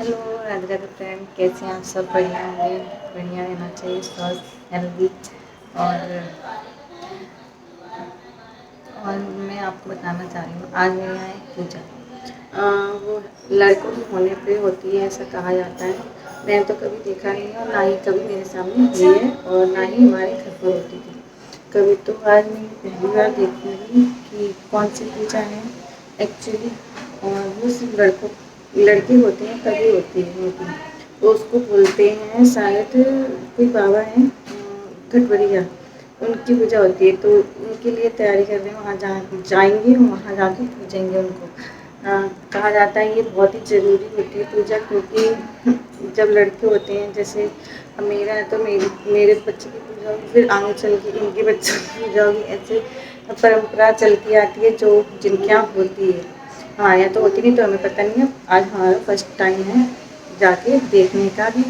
Hello Radhe Radhe friend, कैसे हैं आप सब? बढ़िया होंगे, बढ़िया रहना चाहिए, स्वस्थ हेल्दी। और और मैं आपको बताना चाह रही हूँ, आज मेरे यहाँ एक पूजा वो लड़कों के होने पे होती है, ऐसा कहा जाता है। मैंने तो कभी देखा नहीं और ना ही कभी मेरे सामने हुई है और ना ही हमारे घर पर होती थी कभी। तो आज मैं पहली बार देखूँगी कि कौन सी पूजा है एक्चुअली। और वो सिर्फ लड़के होते हैं तभी होती है। तो उसको बोलते हैं शायद, कोई बाबा हैं घटवरिया, उनकी पूजा होती है। तो उनके लिए तैयारी कर रहे हैं, वहाँ जाएंगे, वहाँ जाके पूजेंगे उनको। कहा जाता है ये बहुत ही ज़रूरी होती है पूजा, क्योंकि जब लड़के होते हैं, जैसे अब मेरा है तो मेरे बच्चे की पूजा होगी, फिर आगे चल के इनके बच्चे की पूजा होगी। ऐसे परंपरा चलती आती है जो जिनके यहाँ होती है। हमारे यहाँ तो होती नहीं, तो हमें पता नहीं है। आज हमारा फर्स्ट टाइम है जाके देखने का भी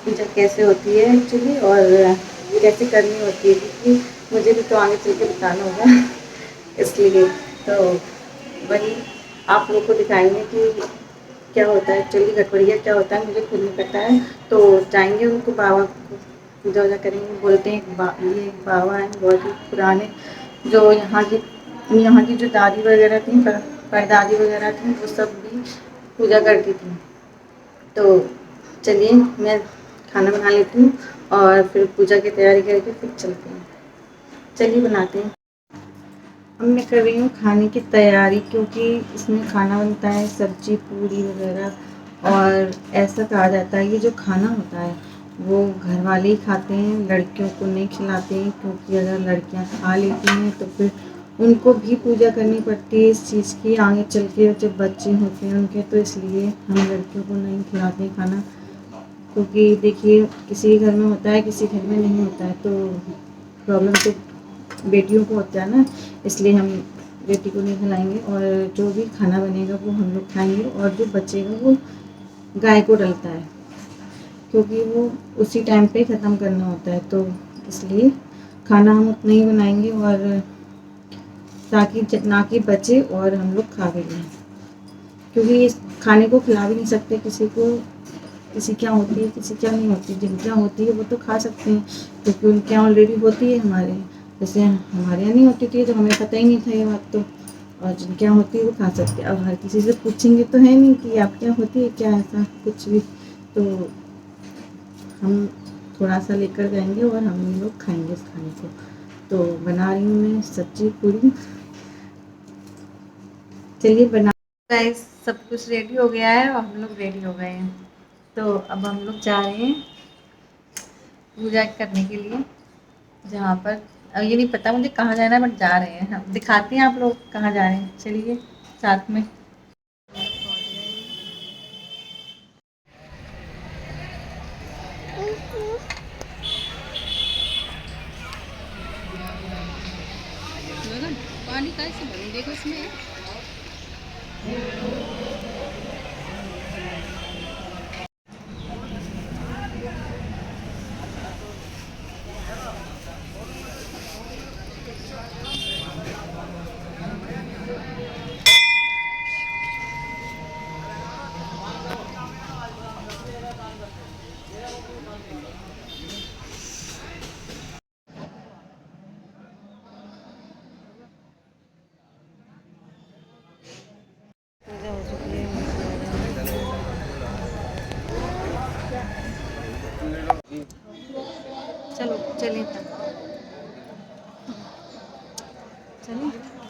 पूजा कैसे होती है एक्चुअली, और कैसे करनी होती है, क्योंकि मुझे भी तो आगे चल के बताना होगा इसलिए। तो वही आप लोग को दिखाएंगे कि क्या होता है एक्चुअली, गठबढ़िया क्या होता है, मुझे खुद नहीं पता है। तो जाएंगे उनको बाबा को पूजा वूजा करेंगे। बोलते हैं ये बाबा हैं बहुत ही पुराने, जो यहाँ की जो दादी वगैरह थी, परदादी वगैरह थी, वो सब भी पूजा करती थी। तो चलिए मैं खाना बना लेती हूँ और फिर पूजा की तैयारी करके फिर चलते हैं। चलिए बनाते हैं। अब मैं कर रही हूँ खाने की तैयारी, क्योंकि इसमें खाना बनता है, सब्जी पूरी वगैरह। और ऐसा कहा जाता है कि जो खाना होता है वो घर वाले ही खाते हैं, लड़कियों को नहीं खिलाते हैं, क्योंकि अगर लड़कियां खा लेती हैं तो फिर उनको भी पूजा करनी पड़ती है इस चीज़ की आगे चल के, जब बच्चे होते हैं उनके। तो इसलिए हम लड़कियों को नहीं खिलाते हैं खाना, क्योंकि देखिए किसी घर में होता है, किसी घर में नहीं होता है, तो प्रॉब्लम तो बेटियों को होता है ना। इसलिए हम बेटी को नहीं खिलाएंगे, और जो भी खाना बनेगा वो हम लोग खाएंगे, और जो बचेगा वो गाय को डलता है, क्योंकि वो उसी टाइम पे ख़त्म करना होता है। तो इसलिए खाना हम उतना ही बनाएंगे, और ताकि जितना कि बचे और हम लोग खा भी लें, क्योंकि इस खाने को खिला भी नहीं सकते किसी को। किसी क्या होती है, किसी क्या नहीं होती। जिनके यहाँ होती है वो तो खा सकते हैं, क्योंकि उनके यहाँ ऑलरेडी होती है। हमारे जैसे हमारे यहाँ नहीं होती थी, तो हमें पता ही नहीं था ये बात। तो और जिनके यहाँ होती है वो खा सकते हैं। अब हर किसी से पूछेंगे तो है नहीं कि आपके यहाँ होती है क्या, ऐसा कुछ भी। तो हम थोड़ा सा लेकर जाएंगे और हम लोग खाएंगे इस खाने को। तो बना रही हूँ मैं सब्जी पूरी। चलिए बना। गाइस सब कुछ रेडी हो गया है और हम लोग रेडी हो गए हैं। तो अब हम लोग जा रहे हैं पूजा करने के लिए, जहाँ पर अब ये नहीं पता मुझे कहाँ जाना है, बट जा रहे हैं। हम दिखाते हैं आप लोग कहाँ जा रहे हैं, चलिए साथ में। पानी कैसे भरूं, देखो इसमें। पूजा हो चुकी है, चलो चलिए तब चलिए।